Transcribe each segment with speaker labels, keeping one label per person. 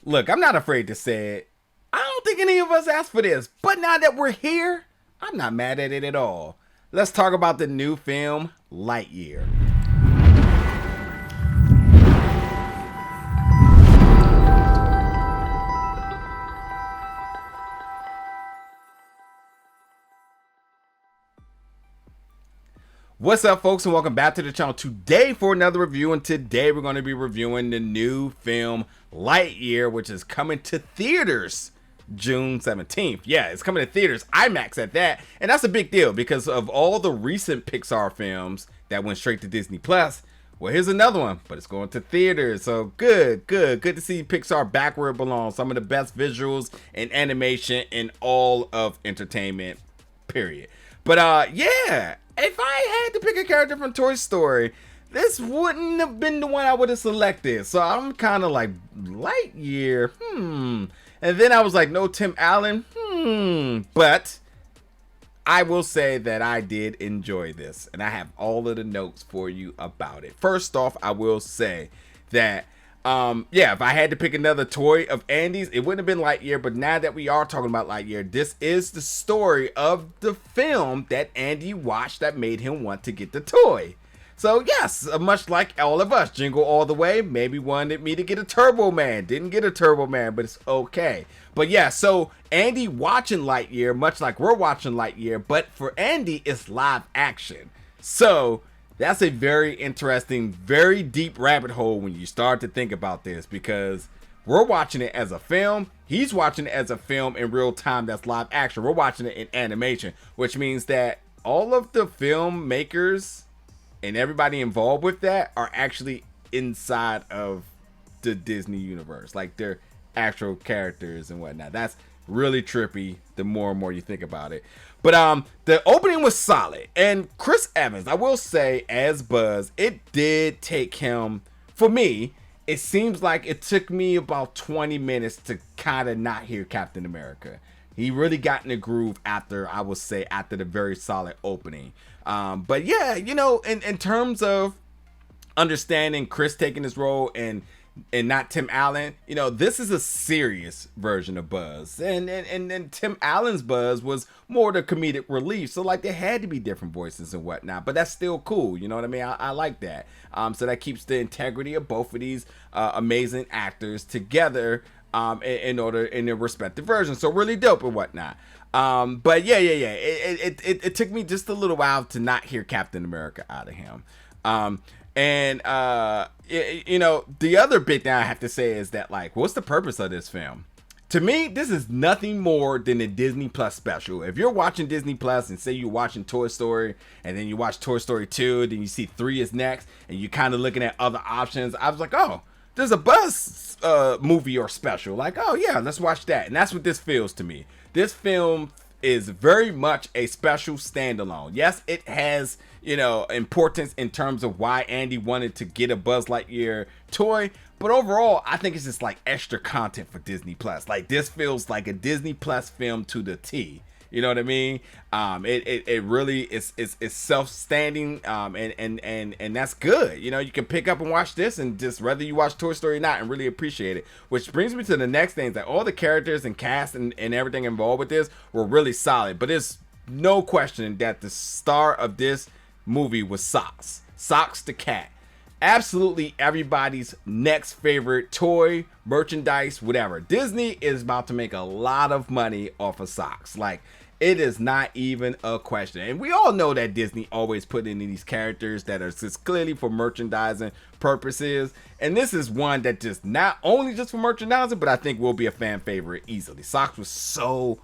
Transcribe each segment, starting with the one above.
Speaker 1: Look, I'm not afraid to say it. I don't think any of us asked for this, but now that we're here, I'm not mad at it at all. Let's talk about the new film, Lightyear. What's up, folks, and welcome back to the channel today for another review. And today we're going to be reviewing the new film Lightyear, which is coming to theaters June 17th. Yeah, it's coming to theaters, Imax at that. And that's a big deal because of all the recent Pixar films that went straight to Disney Plus. Well, here's another one, but it's going to theaters. So good to see Pixar back where it belongs. Some of the best visuals and animation in all of entertainment, period. But yeah, if I had to pick a character from Toy Story, this wouldn't have been the one I would have selected. So I'm kind of like, Lightyear, And then I was like, no, Tim Allen, But I will say that I did enjoy this, and I have all of the notes for you about it. First off, I will say that yeah, if I had to pick another toy of Andy's, it wouldn't have been Lightyear. But now that we are talking about Lightyear, this is the story of the film that Andy watched that made him want to get the toy. So yes, much like all of us, Jingle All the Way maybe wanted me to get a Turbo Man. Didn't get a Turbo Man, but it's okay. But yeah, so Andy watching Lightyear, much like we're watching Lightyear, but for Andy, it's live action. So that's a very interesting, very deep rabbit hole when you start to think about this, because we're watching it as a film. He's watching it as a film in real time that's live action. We're watching it in animation, which means that all of the filmmakers and everybody involved with that are actually inside of the Disney universe. Like, they're actual characters and whatnot. That's really trippy the more and more you think about it. But the opening was solid, and Chris Evans, I will say, as Buzz, it did take him, for me, it seems like it took me about 20 minutes to kind of not hear Captain America. He really got in the groove after, I would say, after the very solid opening. But yeah, you know, in terms of understanding Chris taking his role and not Tim Allen, you know, this is a serious version of Buzz, and Tim Allen's Buzz was more the comedic relief. So like, there had to be different voices and whatnot, but that's still cool. You know what I mean? I like that. So that keeps the integrity of both of these amazing actors together in their respective versions. So really dope and whatnot. But yeah. It took me just a little while to not hear Captain America out of him. You know, the other bit that I have to say is that, like, what's the purpose of this film? To me, this is nothing more than a Disney Plus special. If you're watching Disney Plus and say you're watching Toy Story and then you watch Toy Story 2, then you see 3 is next, and you're kind of looking at other options, I was like, oh, there's a Buzz movie or special. Like, oh yeah, let's watch that. And that's what this feels to me. This film is very much a special standalone. Yes, it has, you know, importance in terms of why Andy wanted to get a Buzz Lightyear toy, but overall, I think it's just like extra content for Disney Plus. Like, this feels like a Disney Plus film to the T. You know what I mean? It really is self-standing, and that's good. You know, you can pick up and watch this, and just whether you watch Toy Story or not, and really appreciate it. Which brings me to the next thing, is that all the characters and cast and everything involved with this were really solid. But there's no question that the star of this movie was Socks the cat. Absolutely everybody's next favorite toy, merchandise, whatever. Disney is about to make a lot of money off of Socks. Like, it is not even a question. And we all know that Disney always put in these characters that are just clearly for merchandising purposes. And this is one that just not only just for merchandising, but I think will be a fan favorite easily. Socks was so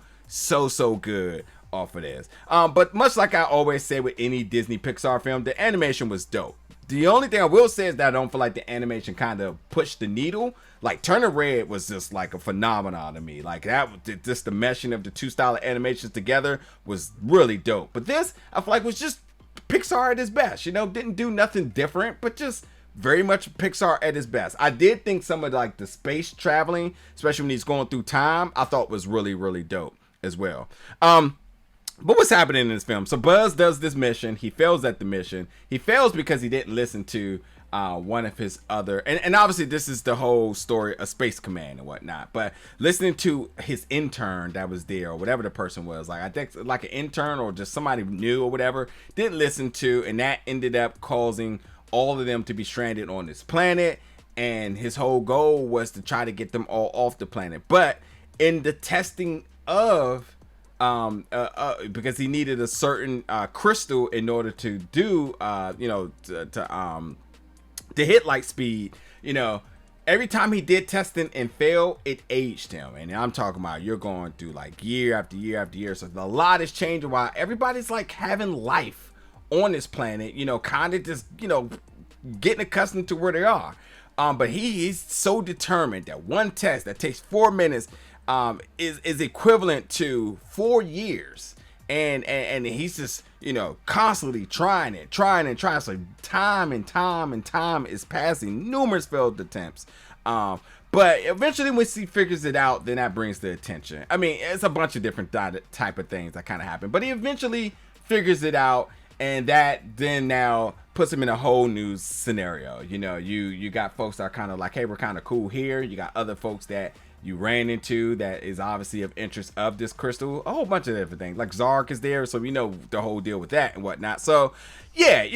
Speaker 1: good off of this. But much like I always say with any Disney Pixar film, the animation was dope. The only thing I will say is that I don't feel like the animation kind of pushed the needle. Like, Turning Red was just like a phenomenon to me. Like, that, just the meshing of the two style of animations together was really dope. But this, I feel like, was just Pixar at its best. You know, didn't do nothing different, but just very much Pixar at its best. I did think some of like the space traveling, especially when he's going through time, I thought was really dope as well. But what's happening in this film? So Buzz does this mission. He fails at the mission. He fails because he didn't listen to one of his other, and obviously this is the whole story of Space Command and whatnot, but listening to his intern that was there, or whatever the person was, like I think like an intern or just somebody new or whatever, didn't listen to, and that ended up causing all of them to be stranded on this planet, and his whole goal was to try to get them all off the planet. But in the testing of because he needed a certain crystal in order to do to hit light speed, every time he did testing and failed, it aged him. And I'm talking about, you're going through like year after year after year. So a lot is changing while everybody's like having life on this planet, kind of just, getting accustomed to where they are. But he's so determined that one test that takes 4 minutes is equivalent to 4 years. And he's just, constantly trying. So time and time is passing, numerous failed attempts. But eventually once he figures it out, then that brings the attention. I mean, it's a bunch of different type of things that kind of happen. But he eventually figures it out, and that then now puts him in a whole new scenario. You got folks that are kind of like, hey, we're kind of cool here. You got other folks that you ran into that is obviously of interest of this crystal, a whole bunch of different things. Like Zurg is there, so we know the whole deal with that and whatnot. So yeah,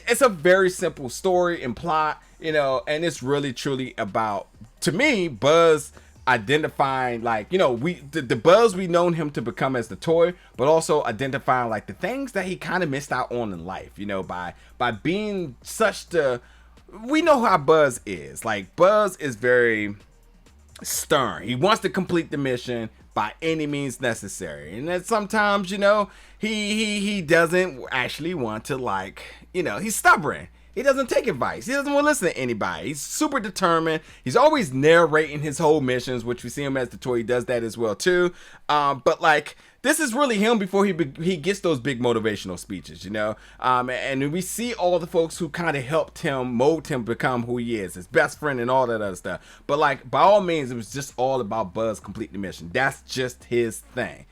Speaker 1: it's a very simple story and plot, and it's really truly about, to me, Buzz identifying, like, the Buzz we known him to become as the toy, but also identifying like the things that he kind of missed out on in life, by being we know how Buzz is. Like, Buzz is very stern. He wants to complete the mission by any means necessary, and then sometimes he doesn't actually want to, like, he's stubborn. He doesn't take advice. He doesn't want to listen to anybody. He's super determined. He's always narrating his whole missions, which we see him as the toy. He does that as well too. But like, this is really him before he gets those big motivational speeches, and we see all the folks who kind of helped him, mold him become who he is, his best friend and all that other stuff. But like, by all means, it was just all about Buzz completing the mission. That's just his thing,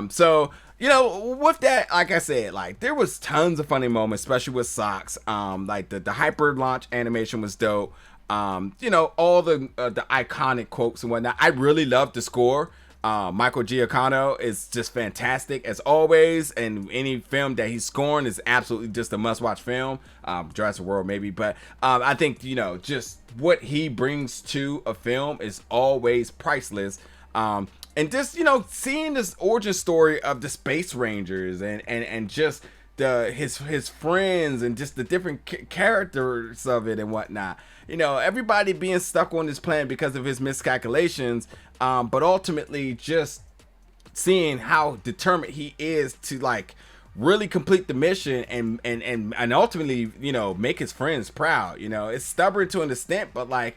Speaker 1: so, with that, like I said, like, there was tons of funny moments, especially with Socks. Like the hyper launch animation was dope. All the iconic quotes and whatnot. I really loved the score. Michael Giacchino is just fantastic as always, and any film that he's scoring is absolutely just a must-watch film. Jurassic World maybe, but I think just what he brings to a film is always priceless. And just seeing this origin story of the Space Rangers and just his friends and just the different characters of it and whatnot. Everybody being stuck on this planet because of his miscalculations, but ultimately just seeing how determined he is to, like, really complete the mission and ultimately make his friends proud. It's stubborn to an extent, but like,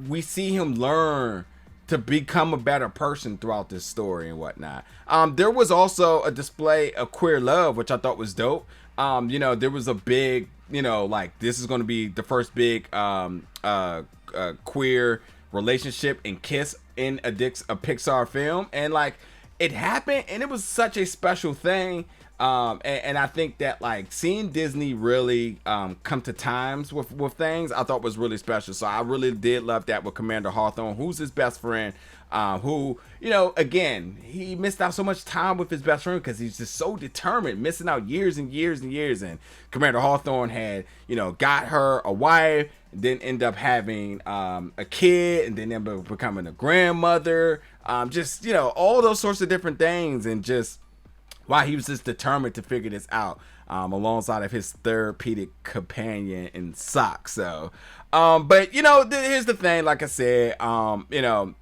Speaker 1: we see him learn to become a better person throughout this story and whatnot. There was also a display of queer love, which I thought was dope. There was a big, like, this is going to be the first big queer relationship and kiss in a Pixar film, and like, it happened, and it was such a special thing. And I think that, like, seeing Disney really come to times with things, I thought was really special. So I really did love that with Commander Hawthorne, who's his best friend, who, again, he missed out so much time with his best friend because he's just so determined, missing out years and years and years. And Commander Hawthorne had, got her a wife, then end up having a kid, and then end up becoming a grandmother, just, all those sorts of different things. And just, why he was just determined to figure this out, alongside of his therapeutic companion in Socks. So, but here's the thing. Like I said,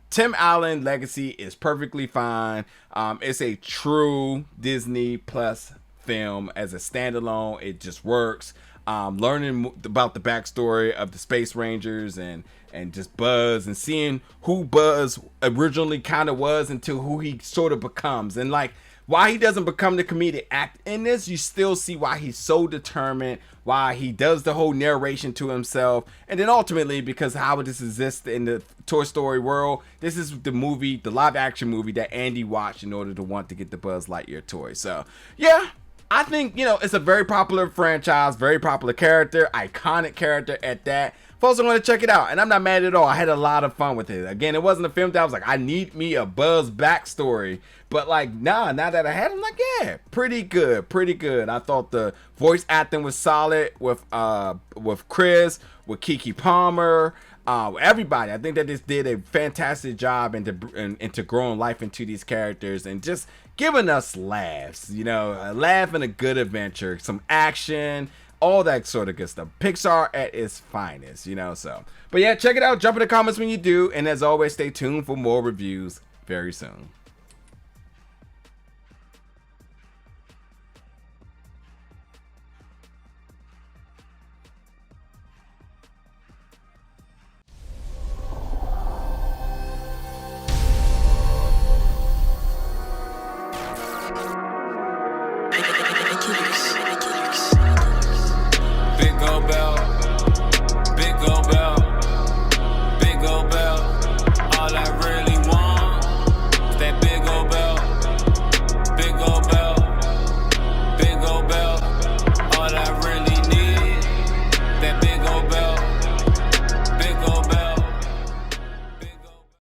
Speaker 1: Tim Allen legacy is perfectly fine. It's a true Disney Plus film as a standalone. It just works. Learning about the backstory of the Space Rangers and just Buzz, and seeing who Buzz originally kind of was into who he sort of becomes, and like, why he doesn't become the comedic act in this, you still see why he's so determined, why he does the whole narration to himself, and then ultimately, because how this exists in the Toy Story world, this is the live action movie that Andy watched in order to want to get the Buzz Lightyear toy. So yeah, I think, you know, it's a very popular franchise, very popular character, iconic character at that. Folks are going to check it out, and I'm not mad at all. I had a lot of fun with it. Again, it wasn't a film that I was like, I need me a Buzz backstory. But like, now that I had it, I'm like, yeah, pretty good, pretty good. I thought the voice acting was solid with Chris, with Keke Palmer, everybody. I think that this did a fantastic job into growing life into these characters and just giving us laughs, you know, a laugh and a good adventure, some action, all that sort of good stuff. Pixar at its finest, you know, so. But yeah, check it out. Jump in the comments when you do. And as always, stay tuned for more reviews very soon.